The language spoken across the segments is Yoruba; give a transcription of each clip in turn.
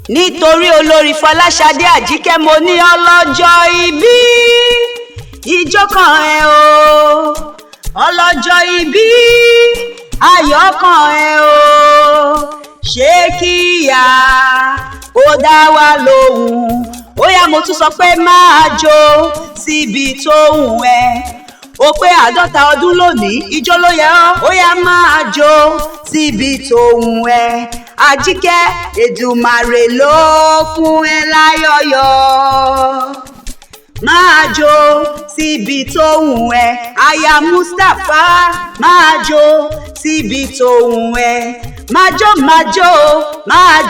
nítorí olórí Folashade Ajike mo ní ọlọ́jọ́ ìbí ijó kan ẹ o ọlọ́jọ́ ìbí ayọ̀ kan ẹ o ṣé kíyà ó dá wa lóhùn ó yá mo tún sọ pé máa jó síbi tó wù ẹ́ ó pé 50 ọdún lónìí ijó ló yẹ ọ́ ó yá máa jó síbi tó wù ẹ́ Ajike Èdùmàrè ló fún ẹ láyọ̀yọ̀ máa jó síbi tó wù ẹ́ aya Mustapha máa jó síbi tó wù ẹ́ máa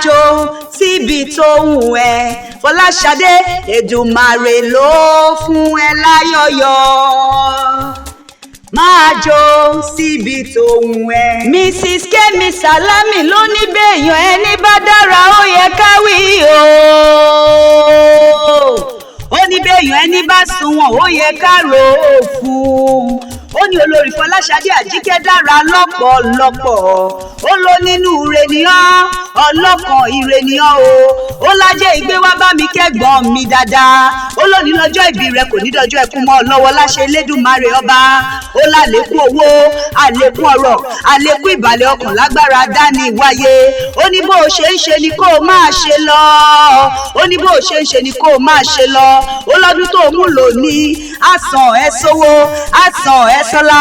jó síbi tó wù ẹ́ Folashade Èdùmàrè ló fún ẹ láyọ̀yọ̀ máa jó síbi tó wù ẹ́. Mrs Kemi Salami ló ní béèyàn ẹni bá dára ó yẹ ká wí o. Ó ní béèyàn ẹni bá sunwọ̀n ó yẹ ká rò ó fún. Ó ní olórí Folashade Ajike dára lọ́pọ̀lọpọ̀. Ó ló nínú ire ni ọ́ ọlọ́kàn ire ni ọ́ o. Ó l'Ajeigbe wá bá mi kẹ́gbọ́n mi dáadáa. Ó lónìí lọ́jọ́ ìbí rẹ kò ní dọjọ́ ẹkún mọ́ ọ lọ́wọ́ láṣẹ Elédùmarè ọba. Ó lálékún owó àlékún ọrọ̀ àlékún ìbàlẹ̀ ọkàn lágbára dání wáyé. Ó ní bó o ṣe ń ṣe ni kó o máa ṣe lọ. Ó ní bó o ṣe ń ṣe ni kó o máa ṣe lọ. Ó lọ́dún tó mú lónìí àsàn ẹ sówó àsàn ẹ sọ́lá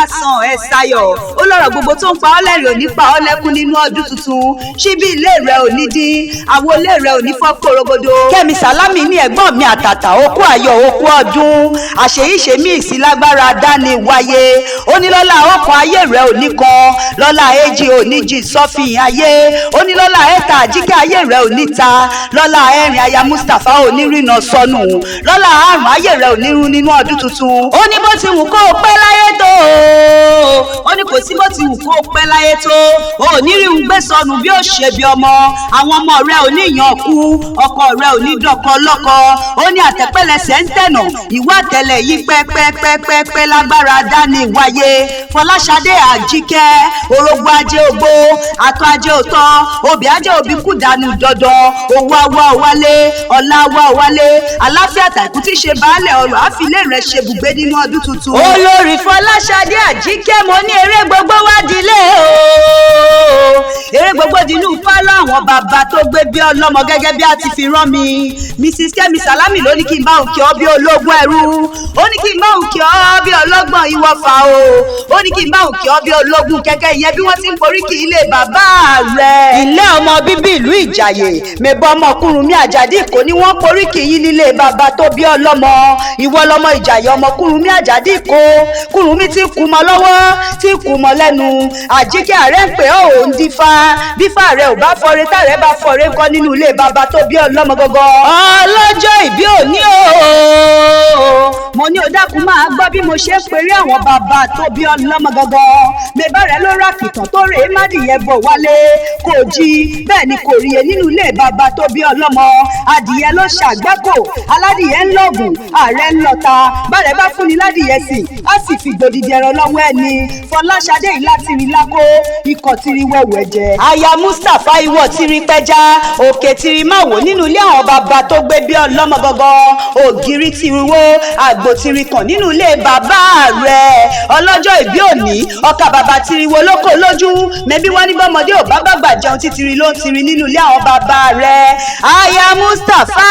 àsàn ẹ sayọ̀. Ó lọ́rọ̀ gbogbo tó ń pa ọ́ lẹ́rìn òní pa ọ́ lẹ́kún nínú ọdún tuntun. Ṣíbí ilé rẹ ò ní dín àwo ilé rẹ ò ní fọ́ korogodo. Kemi Salami ní ẹ̀gbọ́n mi àtàtà okú ayọ̀ okú ọdún àṣeyíṣe mí ìsílágbára dání wáyé. Ó ní lọ́lá ọkàn ayé rẹ ò ní kan lọ́lá èjì ò ní jì sọ́fìn ayé. Ó ní lọ́lá ẹ̀ta Ajike ayé rẹ ò ní ta lọ́lá ẹ̀rin aya Mustapha ò ní rìnà sọnù lọ́lá àrùn ayé rẹ ò ní run nínú ọdún tuntun. Ó ní bó ti wù kó o pẹ́ láyé tó ó ní kò sí bó ti wù kó o pẹ́ láyé tó ó ní rí un gbé sọnù bí ó ṣe bí ọmọ. Àwọn ọmọ rẹ ò ní yàn kú ọkọ rẹ ò ní dọkọ lọkọ. Ó ní àtẹ̀pẹ́lẹsẹ̀ ń tẹ̀nà ìwà àtẹ̀lẹ̀ yìí pẹ́pẹ́pẹ́pẹ́ lágbára dání wáyé. Folashade Ajike orógbó ajé ogbó àtọ̀ ajé òtọ́ obì ajé òbí kù dànù dandan owó àwa òwálé ọlá àwa òwálé àláfíà tàìkú tí ṣe baálẹ̀ ọrọ̀ àfilé rẹ̀ ṣe bùgbé nínú ọdún tuntun. Olórí Folashade Ajike mo ní eré gbogbo wá dilé o eré gbogbo dínú pálọ̀ àwọn bàbá tó gbé bí ọlọ́mọ gẹ́gẹ́ bí a ti fi rán mi. Mrs Kemi Salami ló ní kí n bá òun kí ọ bí ológun ẹrú. Ó ní kí n bá òun kí ọ bí ọlọ́gbọ̀n ìwọ̀fà o. Ó ní kí n bá òun kí ọ bí ológun kẹ̀kẹ́ ìyẹn bí wọ́n ti ń Oriki ilé bàbá rẹ̀. Ilé ọmọ bíbí ìlú Ijaye mẹ́bọ ọmọkùnrin mi Àjàdí kò ní wọ́n Oriki yìí nílé bàbá tó bí ọlọ́mọ. Ìwọ lọmọ Ijaye ọmọkùnrin mi Àjàdí kò kùnrin mi ti kú mọ́ lọ́wọ́ ti kú mọ́ lẹ́nu. Ajike ààrẹ ń pè ọ́ òun dífá bífá rẹ̀ ò bá fọre tààrẹ bá fọre kọ́ nínú ilé bàbá tó bí ọlọ́mọ gọ́gọ́. Ọlọ́jọ́ ìbí òní o mo ní o dákun máa gbọ́ bí mo ṣe ń pèrè àwọn bàbá tó bí ọlọ́mọ gọ́gọ́. Mẹ́bà rẹ̀ ló rà kìtàn tó rè é mádìyẹ bọ̀ wálé kò jí bẹ́ẹ̀ ni kò rí e nínú ilé bàbá tó bí ọlọ́mọ. Adìyẹ ló ṣàgbákò aládìyẹ ń lọ́gùn ààrẹ ń lọ́ta bàrẹ̀ bá fúnni ládìyẹ sí á sì fi gbòdìdì ẹ̀rọ lọ́wọ́ ẹni. Folashade ìlà tìrì lákó ikọ̀ tìrì wẹ̀wẹ̀ jẹ. Aya Mustapha ìwọ̀ tìrì pẹja òkè tìrì máa wò nínú ilé àwọn bàbá tó gbé bí ọlọ́mọ gọ́gọ́. Ògiri tìrì wo àgbò tìrì kàn nínú ilé bàbá rẹ̀. Ọlọ́jọ́ ìbí òní ọkà bàbá tìrì wo lóko lójú mẹ́bí wọ́n ní bọ́mọdé ò bá bàgbà jẹun tí tìrì ló ń tìrì nínú ilé àwọn bàbá rẹ̀. Aya Mustapha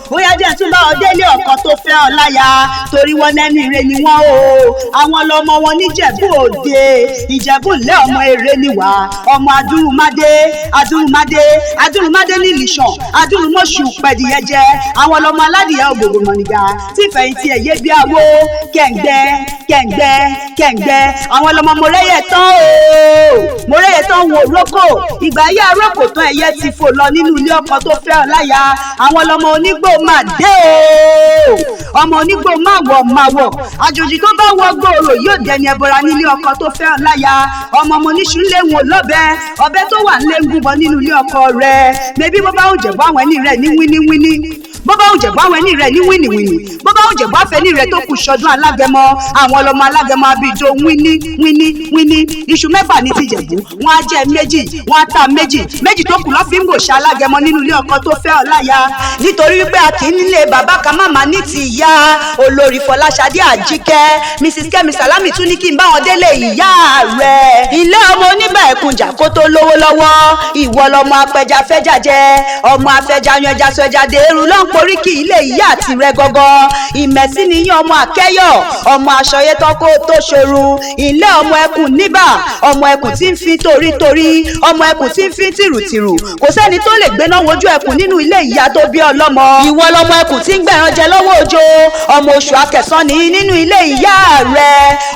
bóyá díẹ̀ tún bá ọ délé ọkọ tó fẹ́ ọ láya torí wọn lẹ́nu ire ni wọ́n o. Àwọn lọmọ wọn níjẹ̀bú òde ìjẹ̀bú ńlẹ̀ ọmọ eré níwà ọmọ adúrúmádé ní Ilishan adúrúmọ̀ṣù pẹ̀dìyẹ jẹ́. Àwọn lọmọ aládìyẹ ògbògbò mọ̀nìgà tí ìfẹ̀yìntì ẹ̀yẹ bí awó kẹ̀ǹgbẹ́. Àwọn lọmọ mọ̀rẹ́yẹ tán wò rókò ìgbà yẹ arókò tán ẹ̀yẹ ti fò lọ nínú ilé ọkọ tó fẹ́ ọ láya. Àwọn lọmọ onígbò máa dé o ọmọ onígbò máa wọ̀ àjòjì tó bá wọ gbòòrò yóò dẹni ẹbọra nílé ọkọ tó fẹ́ ọ láya. Ọmọ oníṣu lé wọn lọ́bẹ ọbẹ̀ tó wà ń lé ń gúnbọ nínú ilé ọkọ rẹ̀. Mẹ́bí bó bá ń jẹ̀bọ́ àwọn ẹni rẹ̀ ní wíníwíní bó bá òun jẹ̀bú àwọn ẹni rẹ̀ ní wìnìwìnì bó bá òun jẹ̀bú àfẹ́ni rẹ̀ tó kù ṣọdún alágẹmọ àwọn ọlọmọ alágẹmọ abijó wíní iṣu mẹ́fà ní ti jẹ̀bú wọn á jẹ méjì wọn á ta méjì tó kù lọ́ fi ń gbòòṣà alágẹmọ nínú ilé ọkọ tó fẹ́ ọláya nítorí wípé a kì í nílé bàbá kan máma ní ti ìyá olórí Fọláṣadé Àjíkẹ́ Mrs Kemi Salami tún ní kí n bá wọn délé ìyá rẹ̀ ilé ọmọ oníbà ẹ̀kúnjà kó tó lówó lọ́wọ́ ìwọ lọmọ apẹja fẹ́jà jẹ ọmọ afẹja yan ẹja sọ ẹja dèrú ló ń porí kí ilé ìyá àti rẹ gọgọ ìmẹ̀sí nìyẹn ọmọ akẹ́yọ̀ ọmọ aṣọyẹ tọ́kọ tó ṣoru ilé ọmọ ẹkùn níbà ọmọ ẹkùn tí ń fi torítorí ọmọ ẹkùn tí ń fi tìrùtìrù kò sẹ́ni tó lè gbéná wojú ẹkùn nínú ilé ìyá tó bí ọlọ́mọ ìwọ lọmọ ẹkùn tí ń gbẹ̀ràn jẹ lọ́wọ́ òjò ọmọ oṣù akẹsàn ní nínú ilé ìyá rẹ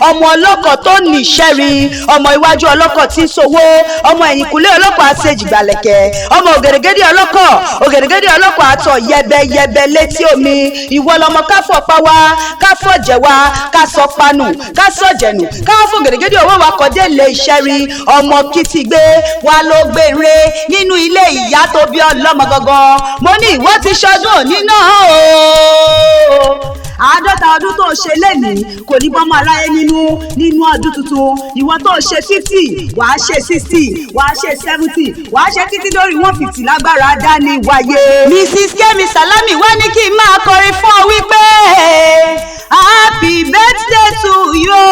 ọmọ ọlọ́kọ̀ tó níṣẹ́rí ọmọ iwájú ọlọ́kọ̀ tí ń sowó ọmọ ẹ̀yìnkùlé ọlọ́kọ̀ àṣejìgbàlẹ̀kẹ̀ ọmọ ògèrègèdè ọlọ́kọ̀ àtọ̀ yẹbẹyẹbẹ létí omi ìwọ lọmọ káfọ̀ páwá káfọ̀ jẹ̀wá kásọ̀ panu kásọ̀ jẹ̀nù káfọ̀ ògèrègèdè owó wa kọjá lè ṣẹ́rí ọmọ kìtìgbé wa ló gbére nínú ilé ìyá tó bí ọlọ́mọ gangan mo ní ìwọ ti ṣọdún òní náà o 50 ọdún tó ṣe lénìí kò ní bọ́mọ aráyé nínú ọdún tuntun ìwọ tó ṣe 50 wàá ṣe 60 wàá ṣe 70 wàá ṣe títí lórí 150 lágbára dání wáyé. Mrs Kemi Salami wá ní kí n máa kọrin fún ọ wípé happy birthday to you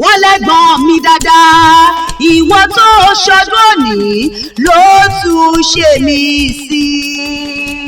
wọ́n lẹ́gbọ̀n mi dáadáa ìwọ tó ṣọdún òní ló tún ṣe mí sí i.